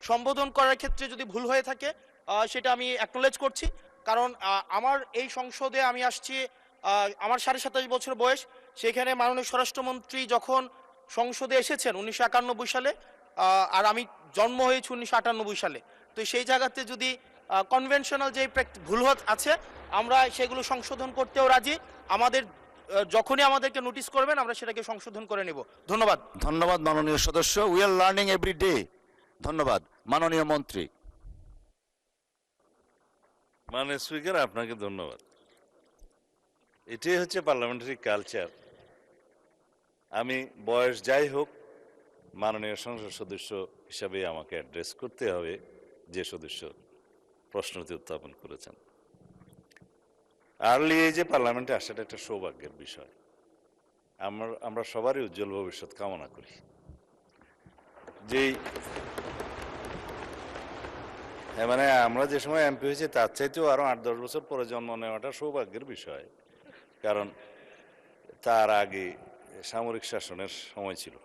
সম্বোধন করার ক্ষেত্রে যদি ভুল হয়ে থাকে সেটা আমি অ্যাকনোলেজ করছি। কারণ আমার এই সংসদে আমি আসছি, আমার 27.5 বছর বয়স। সেখানে মাননীয় স্বরাষ্ট্রমন্ত্রী যখন সংসদে এসেছেন 1991 সালে, আর আমি জন্ম হয়েছি 1998 সালে। তো সেই জায়গাতে যদি কনভেনশনাল যে ভুল আছে আমরা সেগুলো সংশোধন করতেও রাজি। আমাদের যখনই আমাদেরকে নোটিশ করবেন আমরা সেটাকে সংশোধন করে নেব। ধন্যবাদ। ধন্যবাদ মাননীয় সদস্য। We are learning every day. ধন্যবাদ। মাননীয় মন্ত্রী। মাননীয় স্পিকার, আপনাকে ধন্যবাদ। এটাই হচ্ছে পার্লামেন্টারি কালচার। আমি বয়স যাই হোক, মাননীয় সংসদ সদস্য হিসাবে আমাকে অ্যাড্রেস করতে হবে যে সদস্য প্রশ্নটি উত্থাপন করেছেন। আর্লি এজে পার্লামেন্টে আসাটা একটা সৌভাগ্যের বিষয়। আমরা সবারই উজ্জ্বল ভবিষ্যৎ কামনা করি। যেই মানে আমরা যে সময় এমপি হয়েছি তার চাইতেও আরো 8-10 বছর পরে জন্ম নেওয়াটা সৌভাগ্যের বিষয়, কারণ তার আগে সামরিক শাসনের সময় ছিল।